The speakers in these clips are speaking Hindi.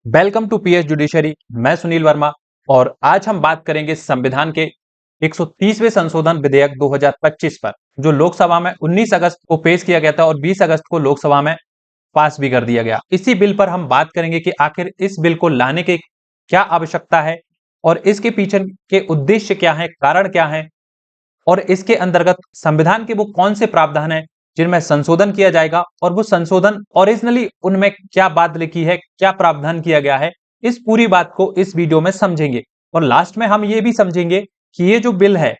Welcome to PS judiciary. मैं सुनील वर्मा और आज हम बात करेंगे संविधान के 130वें संशोधन विधेयक 2025 पर, जो लोकसभा में 19 अगस्त को पेश किया गया था और 20 अगस्त को लोकसभा में पास भी कर दिया गया। इसी बिल पर हम बात करेंगे कि आखिर इस बिल को लाने की क्या आवश्यकता है और इसके पीछे के उद्देश्य क्या है, कारण क्या है और इसके अंतर्गत संविधान के वो कौन से प्रावधान है जिनमें संशोधन किया जाएगा और वो संशोधन ओरिजिनली उनमें क्या बात लिखी है, क्या प्रावधान किया गया है। इस पूरी बात को इस वीडियो में समझेंगे और लास्ट में हम ये भी समझेंगे कि ये जो बिल है,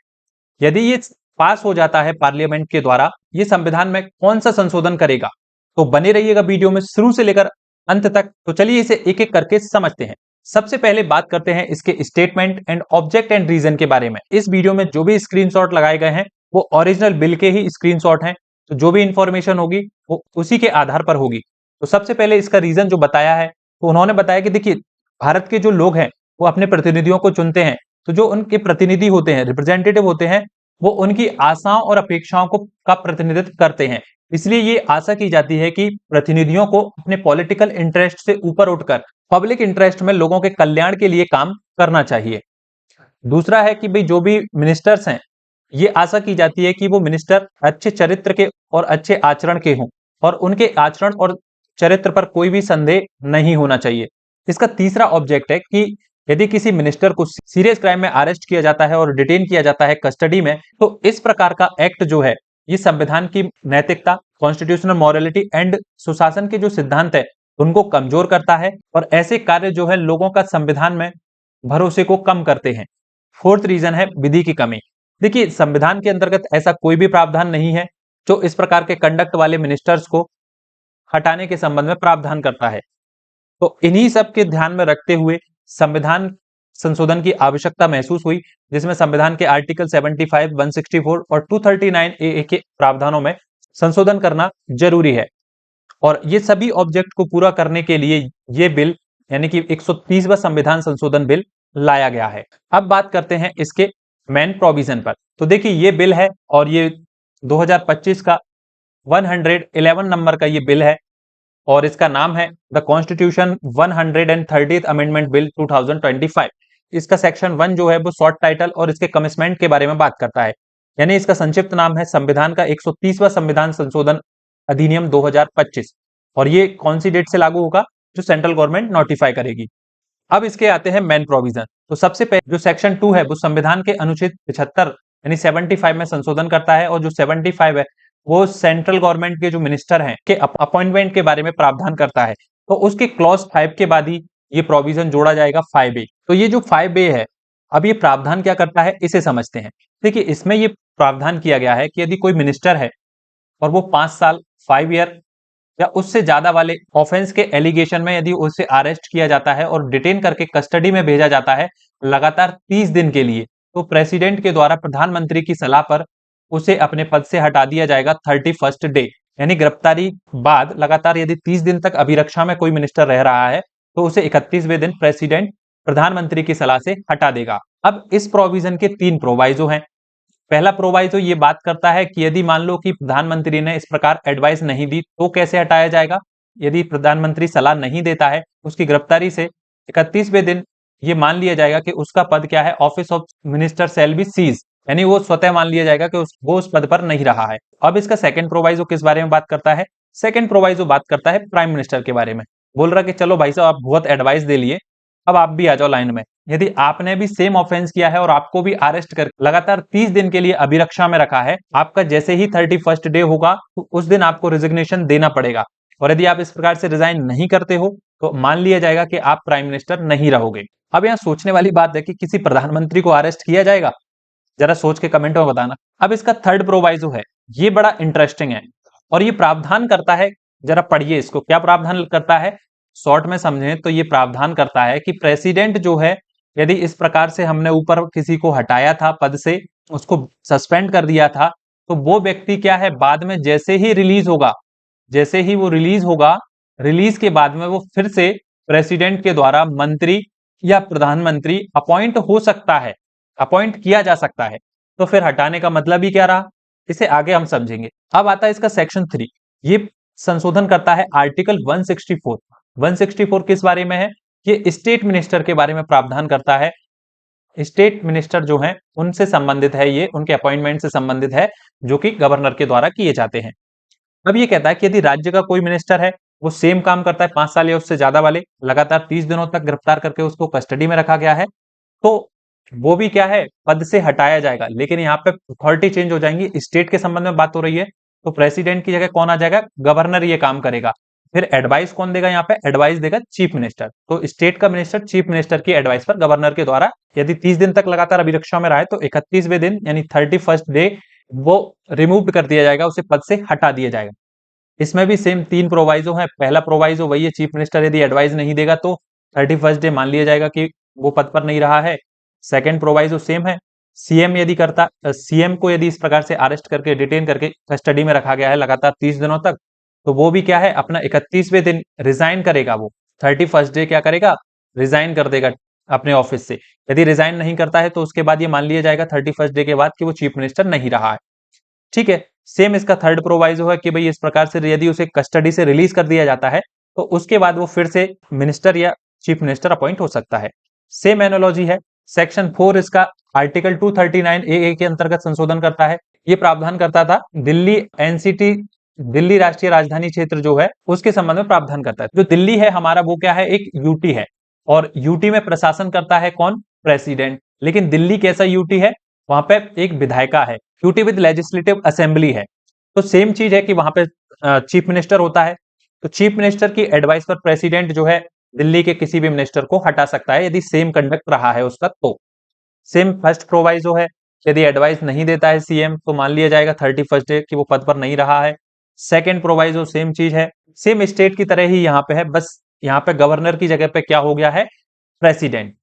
यदि ये पास हो जाता है पार्लियामेंट के द्वारा, ये संविधान में कौन सा संशोधन करेगा। तो बने रहिएगा वीडियो में शुरू से लेकर अंत तक। तो चलिए इसे एक एक करके समझते हैं। सबसे पहले बात करते हैं इसके statement and object and reason के बारे में। इस वीडियो में जो भी स्क्रीनशॉट लगाए गए हैं वो ओरिजिनल बिल के ही स्क्रीनशॉट हैं, तो जो भी इंफॉर्मेशन होगी वो उसी के आधार पर होगी। तो सबसे पहले इसका रीजन जो बताया है, तो उन्होंने बताया कि देखिए, भारत के जो लोग हैं वो अपने प्रतिनिधियों को चुनते हैं, तो जो उनके प्रतिनिधि होते हैं, रिप्रेजेंटेटिव होते हैं, वो उनकी आशाओं और अपेक्षाओं को का प्रतिनिधित्व करते हैं। इसलिए ये आशा की जाती है कि प्रतिनिधियों को अपने पॉलिटिकल इंटरेस्ट से ऊपर उठकर पब्लिक इंटरेस्ट में लोगों के कल्याण के लिए काम करना चाहिए। दूसरा है कि भाई जो भी मिनिस्टर्स हैं, ये आशा की जाती है कि वो मिनिस्टर अच्छे चरित्र के और अच्छे आचरण के हों और उनके आचरण और चरित्र पर कोई भी संदेह नहीं होना चाहिए। इसका तीसरा ऑब्जेक्ट है कि यदि किसी मिनिस्टर को सीरियस क्राइम में अरेस्ट किया जाता है और डिटेन किया जाता है कस्टडी में, तो इस प्रकार का एक्ट जो है, ये संविधान की नैतिकता, कॉन्स्टिट्यूशनल मॉरलिटी एंड सुशासन के जो सिद्धांत है उनको कमजोर करता है और ऐसे कार्य जो है लोगों का संविधान में भरोसे को कम करते हैं। फोर्थ रीजन है विधि की कमी। देखिए, संविधान के अंतर्गत ऐसा कोई भी प्रावधान नहीं है जो इस प्रकार के कंडक्ट वाले मिनिस्टर्स को हटाने के संबंध में प्रावधान करता है। तो इन्हीं सब के ध्यान में रखते हुए संविधान संशोधन की आवश्यकता महसूस हुई, जिसमें संविधान के आर्टिकल 75, 164 और 239 ए के प्रावधानों में संशोधन करना जरूरी है। और ये सभी ऑब्जेक्ट को पूरा करने के लिए ये बिल यानी कि 130वां संविधान संशोधन बिल लाया गया है। अब बात करते हैं इसके मेन प्रोविजन पर। तो देखिए, ये बिल है और ये 2025 का 111 नंबर का ये बिल है और इसका नाम है the constitution 130th amendment bill 2025। इसका सेक्शन 1 जो है वो शॉर्ट टाइटल और इसके कमिटमेंट के बारे में बात करता है, यानी इसका संक्षिप्त नाम है संविधान का 130वां संविधान संशोधन अधिनियम 2025। और ये कौन सी डेट से लागू होगा? जो सेंट्रल गवर्नमेंट नोटिफाई करेगी। अब इसके आते हैं मेन प्रोविजन। तो सबसे पहले जो सेक्शन 2 है वो संविधान के अनुच्छेद 75 यानी 75 में संशोधन करता है और जो 75 है वो सेंट्रल गवर्नमेंट के जो मिनिस्टर हैं के अपॉइंटमेंट के बारे में प्रावधान करता है। तो उसके क्लॉज 5 के बाद ही ये प्रोविजन जोड़ा जाएगा 5A। तो ये जो 5A है, अब ये प्रावधान क्या करता है इसे समझते हैं। देखिए, इसमें ये प्रावधान किया गया है कि यदि कोई मिनिस्टर है और वो 5 साल, 5 ईयर या उससे ज्यादा वाले ऑफेंस के एलिगेशन में यदि उसे अरेस्ट किया जाता है और डिटेन करके कस्टडी में भेजा जाता है लगातार 30 दिन के लिए, तो प्रेसिडेंट के द्वारा प्रधानमंत्री की सलाह पर उसे अपने पद से हटा दिया जाएगा 31st डे। यानी गिरफ्तारी बाद लगातार यदि 30 दिन तक अभिरक्षा में कोई मिनिस्टर रह रहा है तो उसे 31वें दिन प्रेसिडेंट प्रधानमंत्री की सलाह से हटा देगा। अब इस प्रोविजन के 3 प्रोवाइजो हैं। पहला प्रोवाइजो ये बात करता है कि यदि मान लो कि प्रधानमंत्री ने इस प्रकार एडवाइस नहीं दी तो कैसे हटाया जाएगा। यदि प्रधानमंत्री सलाह नहीं देता है, उसकी गिरफ्तारी से 31वें दिन ये मान लिया जाएगा कि उसका पद क्या है, office of minister shall be cease, यानी वो स्वतः मान लिया जाएगा कि वो उस पद पर नहीं रहा है। अब इसका सेकंड प्रोवाइजो किस बारे में बात करता है? सेकंड प्रोवाइजो बात करता है प्राइम मिनिस्टर के बारे में। बोल रहा कि चलो भाई साहब, आप बहुत एडवाइस दे लिए, अब आप भी आ जाओ लाइन में। यदि आपने भी सेम ऑफेंस किया है और आपको भी अरेस्ट कर लगातार 30 दिन के लिए अभिरक्षा में रखा है, आपका जैसे ही 31st डे होगा तो उस दिन आपको रिजिग्नेशन देना पड़ेगा। और यदि आप इस प्रकार से रिजाइन नहीं करते हो तो मान लिया जाएगा कि आप प्राइम मिनिस्टर नहीं रहोगे। अब यहाँ सोचने वाली बात है कि किसी प्रधानमंत्री को अरेस्ट किया जाएगा? जरा सोच के कमेंट में बताना। अब इसका थर्ड प्रोवाइजो है, ये बड़ा इंटरेस्टिंग है और ये प्रावधान करता है, जरा पढ़िए इसको, क्या प्रावधान करता है शॉर्ट में समझें तो ये प्रावधान करता है कि प्रेसिडेंट जो है, यदि इस प्रकार से हमने ऊपर किसी को हटाया था पद से, उसको सस्पेंड कर दिया था, तो वो व्यक्ति क्या है, बाद में जैसे ही रिलीज होगा, जैसे ही वो रिलीज होगा, रिलीज के बाद में वो फिर से प्रेसिडेंट के द्वारा मंत्री या प्रधानमंत्री अपॉइंट हो सकता है, अपॉइंट किया जा सकता है। तो फिर हटाने का मतलब ही क्या रहा, इसे आगे हम समझेंगे। अब आता है इसका सेक्शन 3। ये संशोधन करता है आर्टिकल 164। 164 किस बारे में है? ये स्टेट मिनिस्टर के बारे में प्रावधान करता है। स्टेट मिनिस्टर जो हैं उनसे संबंधित है, ये उनके अपॉइंटमेंट से संबंधित है, जो कि गवर्नर के द्वारा किए जाते हैं। अब ये कहता है कि यदि राज्य का कोई मिनिस्टर है, वो सेम काम करता है 5 साल या उससे ज्यादा वाले, लगातार 30 दिनों तक गिरफ्तार करके उसको कस्टडी में रखा गया है, तो वो भी क्या है, पद से हटाया जाएगा। लेकिन यहाँ पे अथॉरिटी चेंज हो जाएंगी, स्टेट के संबंध में बात हो रही है, तो प्रेसिडेंट की जगह कौन आ जाएगा, गवर्नर ये काम करेगा। फिर एडवाइस कौन देगा, यहाँ पे एडवाइस देगा चीफ मिनिस्टर। तो स्टेट का मिनिस्टर चीफ मिनिस्टर की एडवाइस पर गवर्नर के द्वारा यदि 30 दिन तक लगातार अभिरक्षा में रहा है, तो 31वें दिन यानी 31st डे वो रिमूव कर दिया जाएगा, उसे पद से हटा दिया जाएगा। इसमें भी सेम 3 प्रोवाइजो है। पहला प्रोवाइजो वही है, चीफ मिनिस्टर यदि एडवाइस नहीं देगा तो 31st डे मान लिया जाएगा कि वो पद पर नहीं रहा है। सेकंड प्रोवाइजो सेम है, सीएम यदि करता, सीएम को यदि इस प्रकार से अरेस्ट करके डिटेन करके कस्टडी में रखा गया है लगातार 30 दिनों तक, तो वो भी क्या है, अपना 31वें दिन रिजाइन करेगा। वो 31st डे क्या करेगा, रिजाइन कर देगा अपने ऑफिस से। यदि रिजाइन नहीं करता है तो उसके बाद ये मान लिया जाएगा 31st डे के बाद कि वो चीफ मिनिस्टर नहीं रहा है। ठीक है, सेम इसका थर्ड प्रोवाइजो है कि भाई इस प्रकार से यदि उसे कस्टडी से रिलीज कर दिया जाता है, तो उसके बाद वो फिर से मिनिस्टर या चीफ मिनिस्टर अपॉइंट हो सकता है। सेम एनोलॉजी है। सेक्शन 4 इसका आर्टिकल 239 ए के अंतर्गत संशोधन करता है। ये प्रावधान करता था दिल्ली एनसीटी, दिल्ली राष्ट्रीय राजधानी क्षेत्र जो है उसके संबंध में प्रावधान करता है। जो दिल्ली है हमारा वो क्या है, एक यूटी है, और यूटी में प्रशासन करता है कौन, प्रेसिडेंट। लेकिन दिल्ली कैसा यूटी है, वहां पे एक विधायिका है, यूटी विद लेजिस्लेटिव असेंबली है। तो सेम चीज है कि वहां पे चीफ मिनिस्टर होता है, तो चीफ मिनिस्टर की एडवाइस पर प्रेसिडेंट जो है दिल्ली के किसी भी मिनिस्टर को हटा सकता है यदि सेम कंडक्ट रहा है उसका। तो सेम फर्स्ट प्रोवाइजो है, यदि एडवाइस नहीं देता है सीएम तो मान लिया जाएगा 31st डे कि वो पद पर नहीं रहा है। सेकेंड प्रोवाइजो सेम चीज है, सेम स्टेट की तरह ही यहाँ पे है, बस यहाँ पे गवर्नर की जगह पे क्या हो गया है, प्रेसिडेंट।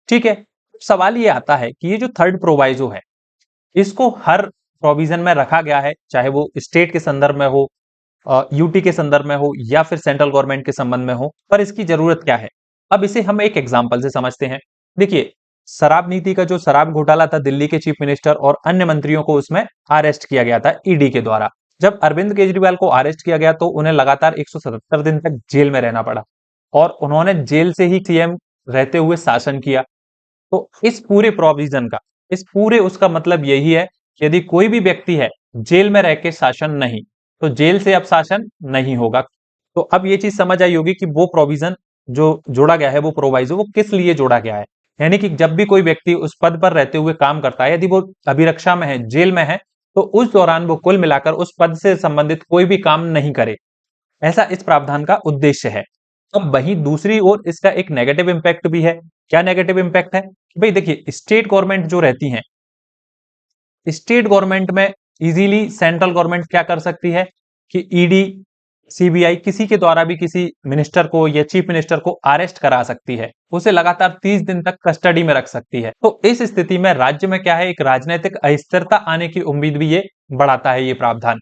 ठीक है, सवाल ये आता है कि ये जो थर्ड प्रोवाइजो है इसको हर प्रोविजन में रखा गया है, चाहे वो स्टेट के संदर्भ में हो, यूटी के संदर्भ में हो या फिर सेंट्रल गवर्नमेंट के संबंध में हो, पर इसकी जरूरत क्या है। अब इसे हम एक एग्जांपल से समझते हैं। देखिए, शराब नीति का जो शराब घोटाला था, दिल्ली के चीफ मिनिस्टर और अन्य मंत्रियों को उसमें अरेस्ट किया गया था ईडी के द्वारा। जब अरविंद केजरीवाल को अरेस्ट किया गया तो उन्हें लगातार 177 दिन तक जेल में रहना पड़ा, और उन्होंने जेल से ही सीएम रहते हुए शासन किया। तो इस पूरे प्रोविजन का, इस पूरे उसका मतलब यही है कि यदि कोई भी व्यक्ति है जेल में रह के शासन नहीं, तो जेल से अब शासन नहीं होगा। तो अब ये चीज समझ आई होगी कि वो प्रोविजन जो जोड़ा गया है, वो प्रोवाइजो वो किस लिए जोड़ा गया है। यानी कि जब भी कोई व्यक्ति उस पद पर रहते हुए काम करता है, यदि वो अभिरक्षा में है, जेल में है, तो उस दौरान वो कुल मिलाकर उस पद से संबंधित कोई भी काम नहीं करे। ऐसा इस प्रावधान का उद्देश्य है। अब वहीं दूसरी ओर इसका एक नेगेटिव इंपैक्ट भी है। क्या नेगेटिव इंपैक्ट है, भाई देखिए, स्टेट गवर्नमेंट जो रहती हैं, स्टेट गवर्नमेंट में इजीली सेंट्रल गवर्नमेंट क्या कर सकती है कि ईडी, सीबीआई किसी के द्वारा भी किसी मिनिस्टर को या चीफ मिनिस्टर को अरेस्ट करा सकती है, उसे लगातार 30 दिन तक कस्टडी में रख सकती है। तो इस स्थिति में राज्य में क्या है, एक राजनीतिक अस्थिरता आने की उम्मीद भी ये बढ़ाता है ये प्रावधान।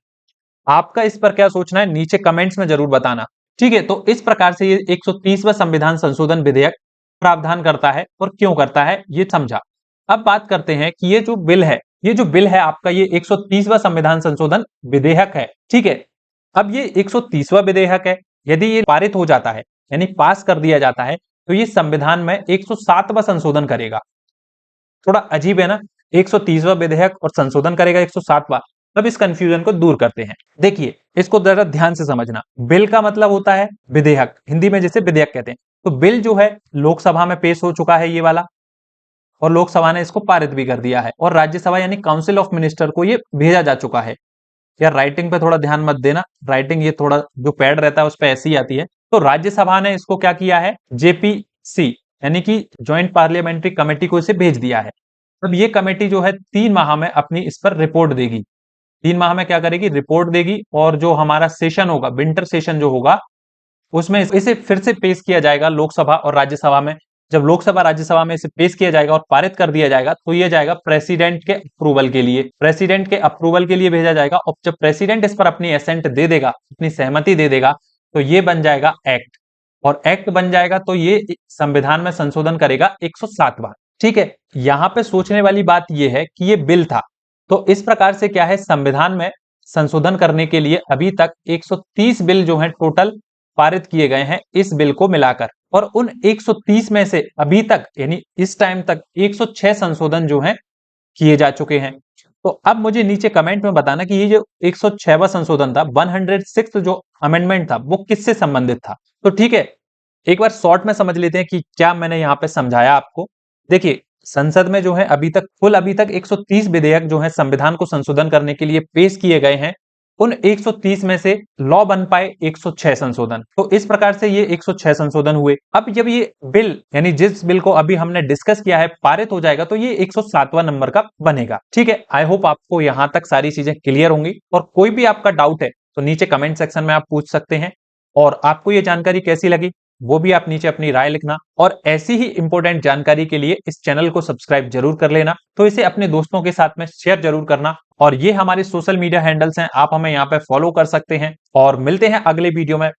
आपका इस पर क्या सोचना है, नीचे कमेंट्स में जरूर बताना। ठीक है, तो इस प्रकार से ये 130वां संविधान संशोधन विधेयक प्रावधान करता है, और क्यों करता है ये समझा। अब बात करते हैं कि ये जो बिल है, ये जो बिल है आपका, ये 130वां संविधान संशोधन विधेयक है। ठीक है, अब ये 130वां विधेयक है, यदि ये पारित हो जाता है यानी पास कर दिया जाता है, तो ये संविधान में 107वां संशोधन करेगा। थोड़ा अजीब है ना, 130वां विधेयक और संशोधन करेगा 107वां। अब इस कंफ्यूजन को दूर करते हैं। देखिए, इसको जरा ध्यान से समझना। बिल का मतलब होता है विधेयक, हिंदी में जिसे विधेयक कहते हैं। तो बिल जो है लोकसभा में पेश हो चुका है ये वाला, और लोकसभा ने इसको पारित भी कर दिया है, और राज्यसभा यानी काउंसिल ऑफ मिनिस्टर को ये भेजा जा चुका है। यार राइटिंग पे थोड़ा ध्यान मत देना, राइटिंग ये थोड़ा जो पैड रहता है उस पर ऐसी आती है। तो राज्यसभा ने इसको क्या किया है, जेपीसी यानी कि ज्वाइंट पार्लियामेंट्री कमेटी को इसे भेज दिया है। अब ये कमेटी जो है 3 माह में अपनी इस पर रिपोर्ट देगी। 3 माह में क्या करेगी, रिपोर्ट देगी, और जो हमारा सेशन होगा, विंटर सेशन जो होगा, उसमें इसे फिर से पेश किया जाएगा लोकसभा और राज्यसभा में। जब लोकसभा राज्यसभा में इसे पेश किया जाएगा और पारित कर दिया जाएगा, तो ये जाएगा प्रेसिडेंट के अप्रूवल के लिए, प्रेसिडेंट के अप्रूवल के लिए भेजा जाएगा। और जब प्रेसिडेंट इस पर अपनी एसेंट दे देगा, अपनी सहमति दे देगा, तो ये बन जाएगा एक्ट, और एक्ट बन जाएगा तो ये संविधान में संशोधन करेगा 107 बार। ठीक है, यहां पे सोचने वाली बात यह है कि ये बिल था, तो इस प्रकार से क्या है, संविधान में संशोधन करने के लिए अभी तक 130 बिल जो है टोटल पारित किए गए हैं इस बिल को मिलाकर। और उन 130 में से अभी तक यानी इस टाइम तक 106 संशोधन जो हैं किए जा चुके हैं। तो अब मुझे नीचे कमेंट में बताना कि ये जो 106वां संशोधन था, 106th जो अमेंडमेंट था, वो किससे संबंधित था। तो ठीक है, एक बार शॉर्ट में समझ लेते हैं कि क्या मैंने यहाँ पे समझाया आपको। देखिए, संसद में जो है अभी तक 130 विधेयक जो है संविधान को संशोधन करने के लिए पेश किए गए हैं। उन 130 में से लॉ बन पाए 106 संशोधन। तो इस प्रकार से ये 106 संशोधन हुए। अब जब ये बिल यानी जिस बिल को अभी हमने डिस्कस किया है पारित हो जाएगा, तो ये 107वां नंबर का बनेगा। ठीक है, आई होप आपको यहां तक सारी चीजें क्लियर होंगी, और कोई भी आपका डाउट है तो नीचे कमेंट सेक्शन में आप पूछ सकते हैं। और आपको ये जानकारी कैसी लगी वो भी आप नीचे अपनी राय लिखना, और ऐसी ही इंपॉर्टेंट जानकारी के लिए इस चैनल को सब्सक्राइब जरूर कर लेना। तो इसे अपने दोस्तों के साथ में शेयर जरूर करना, और ये हमारे सोशल मीडिया हैंडल्स हैं, आप हमें यहाँ पे फॉलो कर सकते हैं। और मिलते हैं अगले वीडियो में।